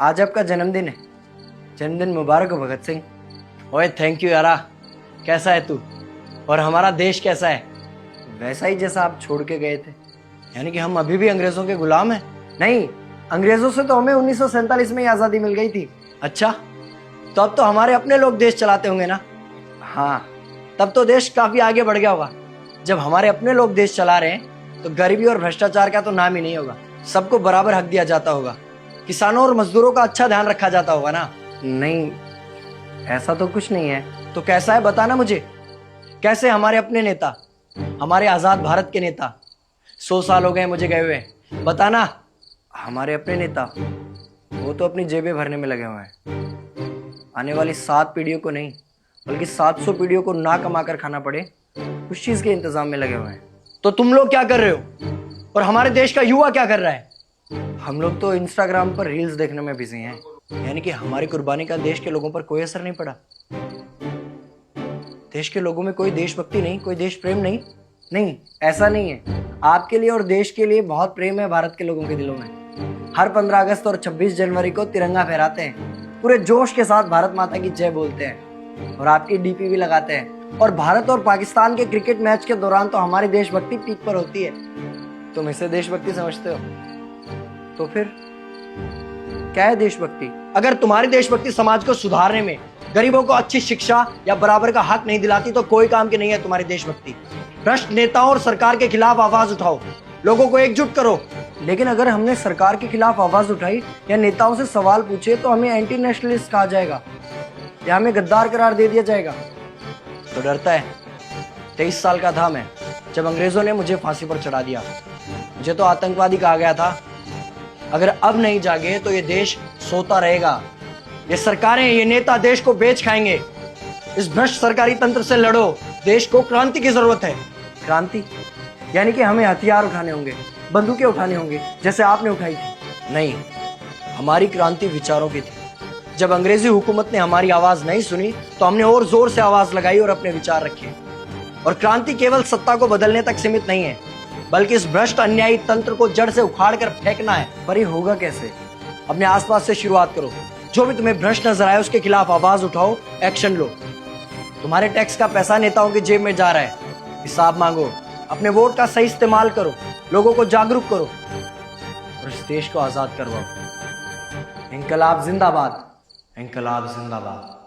आज आपका जन्मदिन है। जन्मदिन मुबारक हो भगत सिंह। ओए थैंक यू यारा। कैसा है तू? और हमारा देश कैसा है? वैसा ही जैसा आप छोड़ के गए थे। यानी कि हम अभी भी अंग्रेजों के गुलाम हैं? नहीं, अंग्रेजों से तो हमें 1947 में ही आजादी मिल गई थी। अच्छा, तो अब तो हमारे अपने लोग देश चलाते होंगे ना? हाँ, तब तो देश काफी आगे बढ़ गया होगा। जब हमारे अपने लोग देश चला रहे हैं तो गरीबी और भ्रष्टाचार का तो नाम ही नहीं होगा। सबको बराबर हक दिया जाता होगा। किसानों और मजदूरों का अच्छा ध्यान रखा जाता होगा ना? नहीं, ऐसा तो कुछ नहीं है। तो कैसा है बताना मुझे। कैसे हमारे अपने नेता, हमारे आजाद भारत के नेता, 100 साल हो गए मुझे गए हुए, बताना। हमारे अपने नेता वो तो अपनी जेबें भरने में लगे हुए हैं। आने वाली 7 पीढ़ियों को नहीं बल्कि 700 पीढ़ियों को ना कमा कर खाना पड़े उस चीज के इंतजाम में लगे हुए हैं। तो तुम लोग क्या कर रहे हो और हमारे देश का युवा क्या कर रहा है? हम लोग तो इंस्टाग्राम पर रील्स देखने में बिजी हैं। यानी कि हमारी कुर्बानी का देश के लोगों पर कोई असर नहीं पड़ा। देश के लोगों में कोई देशभक्ति नहीं, कोई देश प्रेम नहीं। नहीं, ऐसा नहीं है। आपके लिए और देश के लिए बहुत प्रेम है भारत के लोगों के दिलों में। हर 15 अगस्त और 26 जनवरी को तिरंगा फहराते हैं, पूरे जोश के साथ भारत माता की जय बोलते हैं और आपकी डीपी भी लगाते हैं। और भारत और पाकिस्तान के क्रिकेट मैच के दौरान तो हमारी देशभक्ति पीक पर होती है। तुम इसे देशभक्ति समझते हो? तो फिर क्या है देशभक्ति? अगर तुम्हारी देशभक्ति समाज को सुधारने में, गरीबों को अच्छी शिक्षा या बराबर का हक नहीं दिलाती तो कोई काम की नहीं है तुम्हारी देशभक्ति। भ्रष्ट नेताओं और सरकार के खिलाफ आवाज उठाओ, लोगों को एकजुट करो। लेकिन अगर हमने सरकार के खिलाफ आवाज उठाई या नेताओं से सवाल पूछे तो हमें एंटी नेशनलिस्ट कहा जाएगा या हमें गद्दार करार दे दिया जाएगा। तो डरता है। 23 साल का था मैं जब अंग्रेजों ने मुझे फांसी पर चढ़ा दिया। मुझे तो आतंकवादी कहा गया था। अगर अब नहीं जागे तो ये देश सोता रहेगा। ये सरकारें, ये नेता देश को बेच खाएंगे। इस भ्रष्ट सरकारी तंत्र से लड़ो। देश को क्रांति की जरूरत है। क्रांति यानी कि हमें हथियार उठाने होंगे, बंदूकें उठानी होंगी जैसे आपने उठाई थी? नहीं, हमारी क्रांति विचारों की थी। जब अंग्रेजी हुकूमत ने हमारी आवाज नहीं सुनी तो हमने और जोर से आवाज लगाई और अपने विचार रखे। और क्रांति केवल सत्ता को बदलने तक सीमित नहीं है, बल्कि इस भ्रष्ट अन्यायी तंत्र को जड़ से उखाड़ कर फेंकना है। पर ये होगा कैसे? अपने आसपास से शुरुआत करो। जो भी तुम्हें भ्रष्ट नजर आए उसके खिलाफ आवाज उठाओ, एक्शन लो। तुम्हारे टैक्स का पैसा नेताओं की जेब में जा रहा है, हिसाब मांगो। अपने वोट का सही इस्तेमाल करो, लोगों को जागरूक करो और इस देश को आजाद करवाओ। इंकलाब जिंदाबाद, इंकलाब जिंदाबाद।